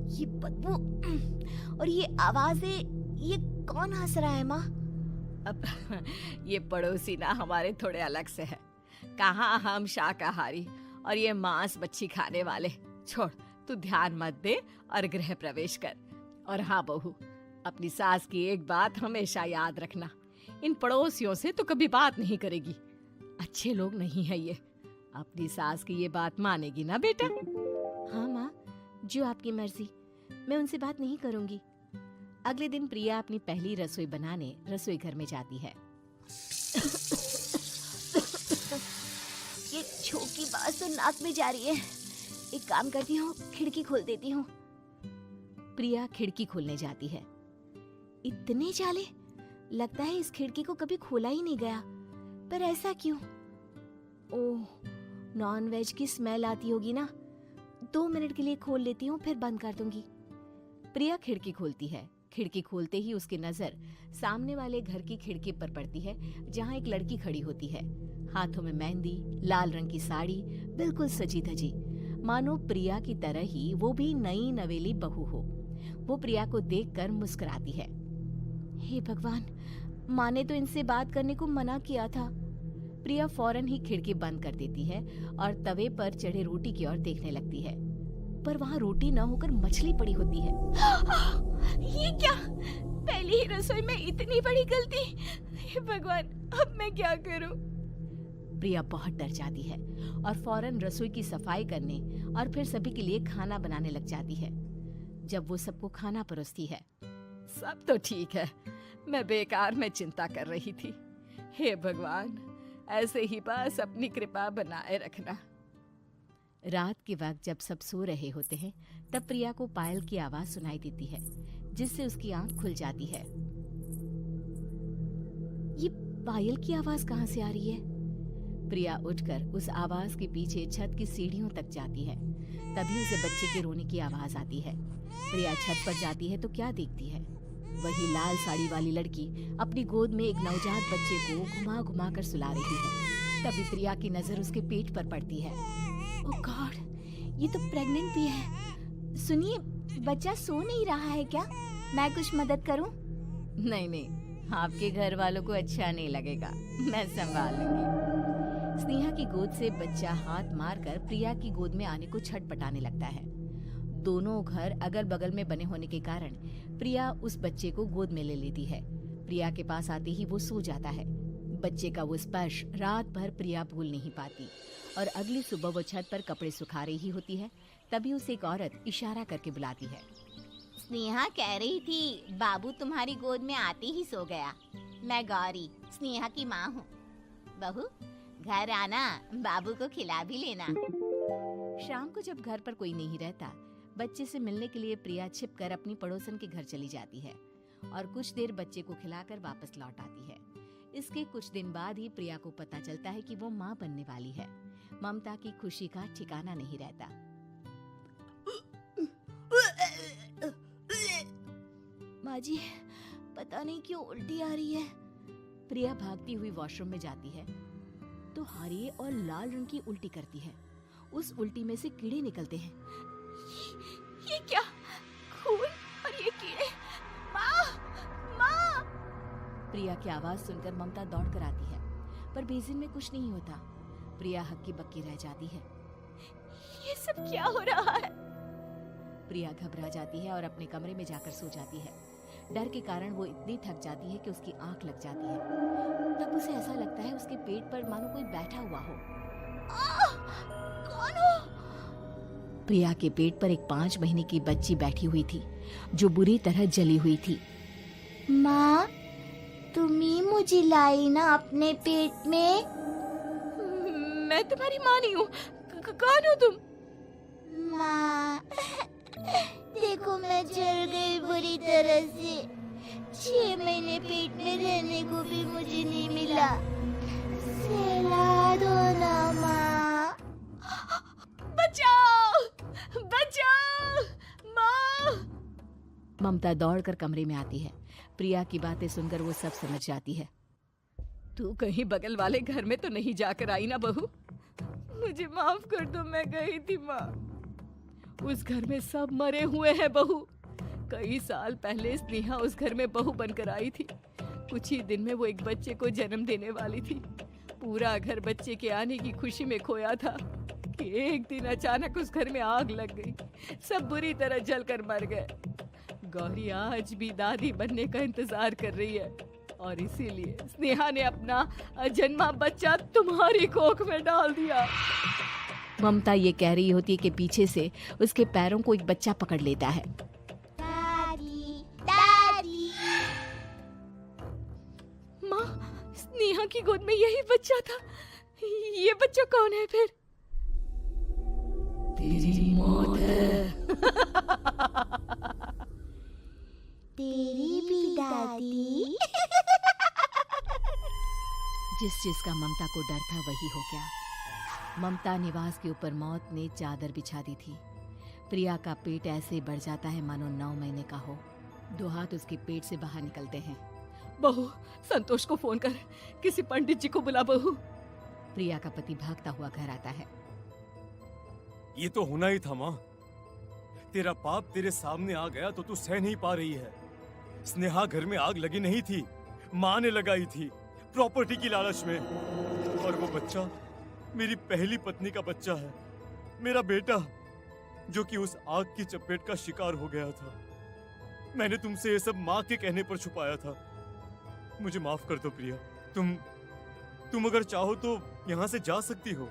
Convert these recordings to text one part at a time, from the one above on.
ये बदबू और ये आवाजें, ये कौन हंस रहा है माँ? अब ये पड़ोसी ना हमारे थोड़े अलग से है। कहाँ हम शाकाहारी और ये मांस मच्छी खाने वाले। छोड़, तू ध्यान मत दे और गृह प्रवेश कर। और हाँ बहू, अपनी सास की एक बात हमेशा याद रखना, इन पड़ोसियों से तो कभी बात नहीं करेगी। अच्छे लोग नहीं है ये। अपनी सास की ये बात मानेगी ना बेटा? हाँ माँ, जो आपकी मर्जी, मैं उनसे बात नहीं करूंगी। अगले दिन प्रिया अपनी पहली रसोई बनाने रसोई घर में जाती है। ये छोकी बात तो नाक में जा रही है। एक काम करती हूँ, खिड़की खोल देती हूँ। प्रिया खिड़की खोलने जाती है। इतने जाले, लगता है इस खिड़की को कभी खोला ही नहीं गया। पर ऐसा क्यों? ओह, नॉन वेज की स्मेल आती होगी ना। 2 मिनट के लिए खोल लेती हूँ, फिर बंद कर दूंगी। प्रिया खिड़की खोलती है। खिड़की खोलते ही उसकी नजर सामने वाले घर की खिड़की पर पड़ती है, जहाँ एक लड़की खड़ी होती है। हाथों में मेहंदी, लाल रंग की साड़ी, बिल्कुल सजी धजी, मानो प्रिया की तरह ही वो भी नई नवेली बहू हो। वो प्रिया को देखकर मुस्कुराती है। हे भगवान, माँ ने तो इनसे बात करने को मना किया था। प्रिया फौरन ही खिड़की बंद कर देती है और तवे पर चढ़े रोटी की ओर देखने लगती है, पर वहाँ रोटी न होकर मछली पड़ी होती है। ये क्या? पहली ही रसोई में इतनी बड़ी गलती। हे भगवान, अब मैं क्या करूं? प्रिया बहुत डर जाती है और फौरन रसोई की सफाई करने और फिर सभी के लिए खाना बनाने लग जाती है। जब वो सबको खाना परोसती है, सब तो ठीक है, मैं बेकार में चिंता कर रही थी। हे भगवान, ऐसे ही बस अपनी कृपा बनाए रखना। रात के वक्त जब सब सो रहे होते हैं, तब प्रिया को पायल की आवाज सुनाई देती है, जिससे उसकी आंख खुल जाती है। ये पायल की आवाज कहाँ से आ रही है? प्रिया उठकर उस आवाज के पीछे छत की सीढ़ियों तक जाती है। तभी उसे बच्चे के रोने की आवाज आती है। प्रिया छत पर जाती है तो क्या देखती है? वही लाल साड़ी वाली लड़की अपनी गोद में एक नवजात बच्चे को घुमा घुमा कर सुला रही है। तभी प्रिया की नजर उसके पेट पर पड़ती है। ओह गॉड, ये तो प्रेग्नेंट भी है। सुनिए, बच्चा सो नहीं रहा है क्या? मैं कुछ मदद करूं? नहीं नहीं, आपके घर वालों को अच्छा नहीं लगेगा, मैं संभाल लूंगी। स्नेहा की गोद से बच्चा हाथ मारकर प्रिया की गोद में आने को छटपटाने लगता है। दोनों घर अगल बगल में बने होने के कारण प्रिया उस बच्चे को गोद में ले लेती है। प्रिया के पास आते ही वो सो जाता है। बच्चे का वो स्पर्श रात भर प्रिया भूल नहीं पाती और अगली सुबह वो छत पर कपड़े सुखा रही होती है। तभी उसे एक औरत इशारा करके बुलाती है। स्नेहा कह रही थी बाबू तुम्हारी गोद में आते ही सो गया। मैं गौरी, स्नेहा की माँ हूँ। बहू, घर आना, बाबू को खिला भी लेना। शाम को जब घर पर कोई नहीं रहता, बच्चे से मिलने के लिए प्रिया छिपकर अपनी पड़ोसन के घर चली जाती है और कुछ देर बच्चे को खिलाकर वापस लौट आती है। इसके कुछ दिन बाद ही प्रिया को पता चलता है कि वो माँ बनने वाली है। ममता की खुशी का ठिकाना नहीं रहता। माँ जी, पता नहीं क्यों उल्टी आ रही है। प्रिया भागती हुई वॉशरूम में जाती है तो हरे और लाल रंग की उल्टी करती है। उस उल्टी में से कीड़े निकलते हैं। ये क्या? खून और ये कीड़े! माँ! माँ! प्रिया की आवाज सुनकर ममता दौड़ कर आती है, पर बेसिन में कुछ नहीं होता। प्रिया हक्की बक्की रह जाती है। ये सब क्या हो रहा है? प्रिया घबरा जाती है और अपने कमरे में जाकर सो जाती है। डर के कारण वो इतनी थक जाती है कि उसकी आंख लग जाती है। तब उसे ऐसा लगता है उसके पेट पर मानो कोई बैठा हुआ हो। कौन हो? प्रिया के पेट पर एक 5 महीने की बच्ची बैठी हुई थी, जो बुरी तरह जली हुई थी। माँ, तुम ही मुझे लाई ना अपने पेट में? मैं तुम्हारी माँ नहीं हूँ। कौन हो तुम? माँ, देखो मैं जल गई बुरी तरह से। 6 महीने पेट में रहने को भी मुझे नहीं मिला। सहला दो ना माँ। बचाओ! बचाओ! माँ! ममता दौड़कर कमरे में आती है। प्रिया की बातें सुनकर वो सब समझ जाती है। तू कहीं बगल वाले घर में तो नहीं जाकर आई ना बहू? मुझे माफ कर दो, मैं गई थी माँ। उस घर में सब मरे हुए हैं बहू। कई साल पहले स्नेहा उस घर में बहू बनकर आई थी। कुछ ही दिन में वो एक बच्चे को जन्म देने वाली थी। पूरा घर बच्चे के आने की खुशी में खोया था कि एक दिन अचानक उस घर में आग लग गई। सब बुरी तरह जलकर मर गए। गौरी आज भी दादी बनने का इंतजार कर रही है और इसीलिए स्नेहा ने अपना अजन्मा बच्चा तुम्हारी कोख में डाल दिया। ममता ये कह रही होती है कि पीछे से उसके पैरों को एक बच्चा पकड़ लेता है। दादी, दादी। माँ, स्नेहा की गोद में यही बच्चा था। ये बच्चा कौन है फिर? तेरी मौत है। तेरी भी दादी। जिस चीज का ममता को डर था वही हो गया। ममता निवास के ऊपर मौत ने चादर बिछा दी थी। प्रिया का पेट ऐसे बढ़ जाता है मानो 9 महीने का हो। 2 हाथ उसके पेट से बाहर निकलते हैं। बहू, संतोष को फोन कर, किसी पंडित जी को बुला बहू। प्रिया का पति भागता हुआ घर आता है। ये तो होना ही था माँ। तेरा पाप तेरे सामने आ गया तो तू सह नहीं पा रही है। स्नेहा घर में आग लगी नहीं थी, माँ ने लगाई थी, प्रॉपर्टी की लालच में। और वो बच्चा मेरी पहली पत्नी का बच्चा है, मेरा बेटा, जो कि उस आग की चपेट का शिकार हो गया था। मैंने तुमसे ये सब माँ के कहने पर छुपाया था। मुझे माफ कर दो प्रिया। तुम अगर चाहो तो यहाँ से जा सकती हो।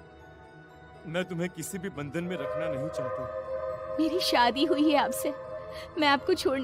मैं तुम्हें किसी भी बंधन में रखना नहीं चाहता। मेरी शादी हुई है आपसे, मैं आपको छोड़